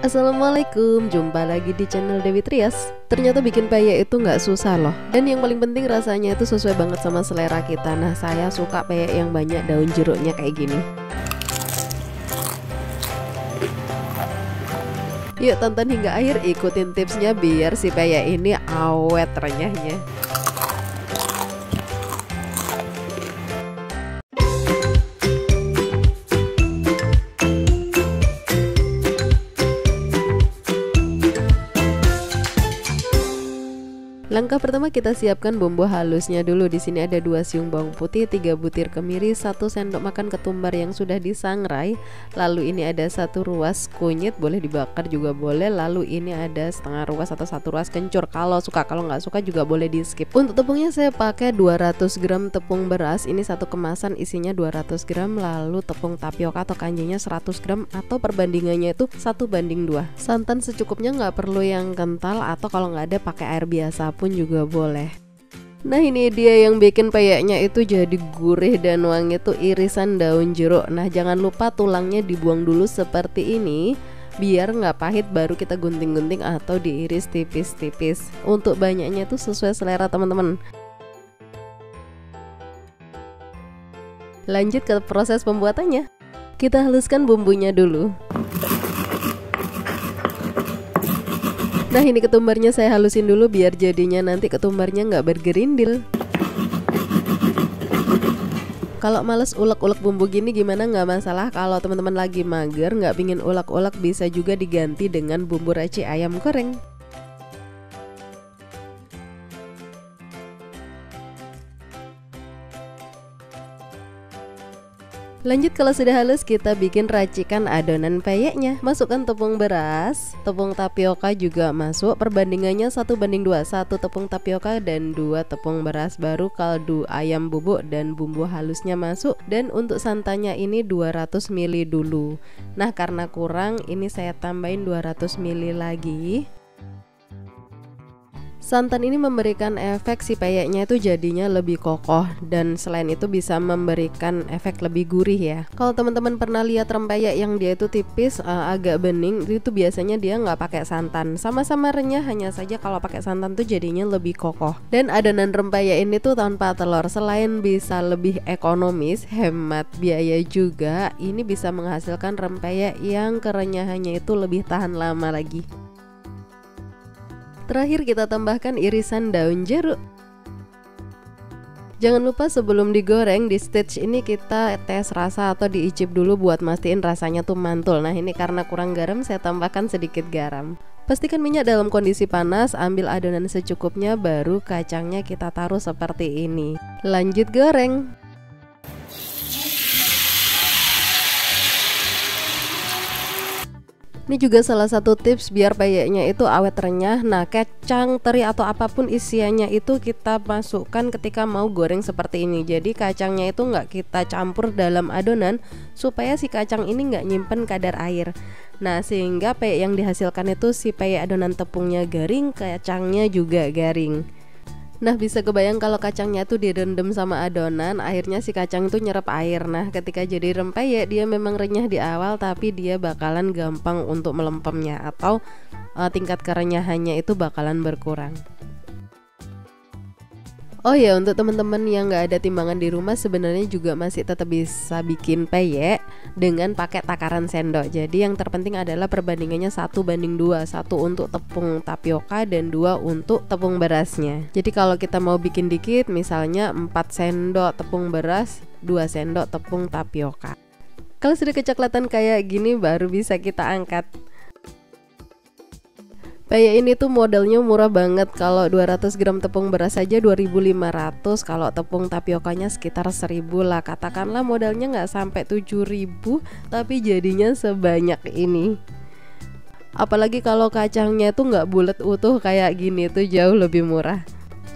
Assalamualaikum, jumpa lagi di channel Dewi Trias. Ternyata bikin peyek itu nggak susah loh. Dan yang paling penting rasanya itu sesuai banget sama selera kita. Nah, saya suka peyek yang banyak daun jeruknya kayak gini. Yuk tonton hingga akhir, ikutin tipsnya biar si peyek ini awet renyahnya. Langkah pertama, kita siapkan bumbu halusnya dulu. Di sini ada 2 siung bawang putih, 3 butir kemiri, 1 sendok makan ketumbar yang sudah disangrai. Lalu ini ada 1 ruas kunyit, boleh dibakar juga boleh. Lalu ini ada setengah ruas atau 1 ruas kencur kalau suka, kalau nggak suka juga boleh di skip. Untuk tepungnya saya pakai 200 gram tepung beras. Ini satu kemasan isinya 200 gram. Lalu tepung tapioka atau kanjinya 100 gram atau perbandingannya itu 1:2. Santan secukupnya, nggak perlu yang kental, atau kalau nggak ada pakai air biasa pun juga boleh. Nah, ini dia yang bikin peyeknya itu jadi gurih dan wangi, tuh irisan daun jeruk. Nah, jangan lupa tulangnya dibuang dulu seperti ini biar nggak pahit, baru kita gunting-gunting atau diiris tipis-tipis. Untuk banyaknya tuh sesuai selera teman-teman. Lanjut ke proses pembuatannya. Kita haluskan bumbunya dulu. Nah, ini ketumbarnya saya halusin dulu biar jadinya nanti ketumbarnya nggak bergerindil. Kalau males ulek-ulek bumbu gini gimana, nggak masalah. Kalau teman-teman lagi mager nggak pingin ulek-ulek, bisa juga diganti dengan bumbu raci ayam goreng. Lanjut, kalau sudah halus kita bikin racikan adonan peyeknya. Masukkan tepung beras, tepung tapioka juga masuk. Perbandingannya 1:2, 1 tepung tapioka dan 2 tepung beras. Baru kaldu ayam bubuk dan bumbu halusnya masuk. Dan untuk santannya ini 200 ml dulu. Nah, karena kurang ini saya tambahin 200 ml lagi. Santan ini memberikan efek si peyeknya itu jadinya lebih kokoh, dan selain itu bisa memberikan efek lebih gurih ya. Kalau teman-teman pernah lihat rempeyek yang dia itu tipis, agak bening, itu biasanya dia nggak pakai santan. Sama-sama renyah, hanya saja kalau pakai santan tuh jadinya lebih kokoh. Dan adonan rempeyek ini tuh tanpa telur, selain bisa lebih ekonomis, hemat biaya juga, ini bisa menghasilkan rempeyek yang kerenyahannya itu lebih tahan lama lagi. Terakhir kita tambahkan irisan daun jeruk. Jangan lupa sebelum digoreng, di stage ini kita tes rasa atau diicip dulu buat mastiin rasanya tuh mantul. Nah, ini karena kurang garam saya tambahkan sedikit garam. Pastikan minyak dalam kondisi panas, ambil adonan secukupnya, baru kacangnya kita taruh seperti ini. Lanjut goreng. Ini juga salah satu tips biar peyeknya itu awet renyah. Nah, kacang, teri atau apapun isiannya itu kita masukkan ketika mau goreng seperti ini. Jadi kacangnya itu nggak kita campur dalam adonan supaya si kacang ini nggak nyimpen kadar air. Nah, sehingga peyek yang dihasilkan itu si peyek adonan tepungnya garing, kacangnya juga garing. Nah, bisa kebayang kalau kacangnya tuh direndam sama adonan, akhirnya si kacang itu nyerap air. Nah, ketika jadi rempeyek dia memang renyah di awal, tapi dia bakalan gampang untuk melempemnya, atau tingkat kerenyahannya itu bakalan berkurang. Oh ya, untuk teman-teman yang nggak ada timbangan di rumah, sebenarnya juga masih tetap bisa bikin peyek dengan pakai takaran sendok. Jadi yang terpenting adalah perbandingannya 1:2, 1 untuk tepung tapioka dan 2 untuk tepung berasnya. Jadi kalau kita mau bikin dikit, misalnya 4 sendok tepung beras, 2 sendok tepung tapioka. Kalau sudah kecoklatan kayak gini baru bisa kita angkat. Peyek ini tuh modelnya murah banget. Kalau 200 gram tepung beras saja 2.500, kalau tepung tapiokanya sekitar 1.000 lah. Katakanlah modalnya nggak sampai 7.000, tapi jadinya sebanyak ini. Apalagi kalau kacangnya tuh nggak bulat utuh kayak gini, tuh jauh lebih murah.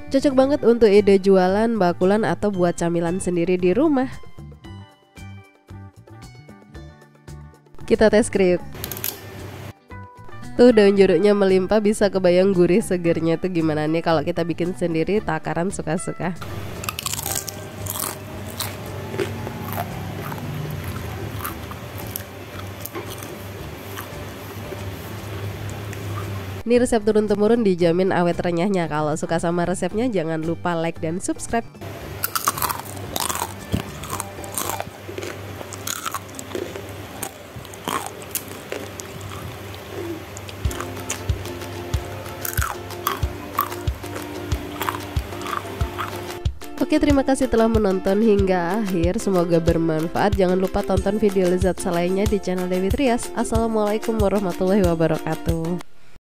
Cocok banget untuk ide jualan, bakulan, atau buat camilan sendiri di rumah. Kita tes kriuk. Tuh daun jeruknya melimpah, bisa kebayang gurih segernya tuh gimana nih kalau kita bikin sendiri, takaran suka-suka. Ini resep turun-temurun dijamin awet renyahnya. Kalau suka sama resepnya jangan lupa like dan subscribe. Oke, terima kasih telah menonton hingga akhir. Semoga bermanfaat. Jangan lupa tonton video lezat selainnya di channel Dewi Trias. Assalamualaikum warahmatullahi wabarakatuh.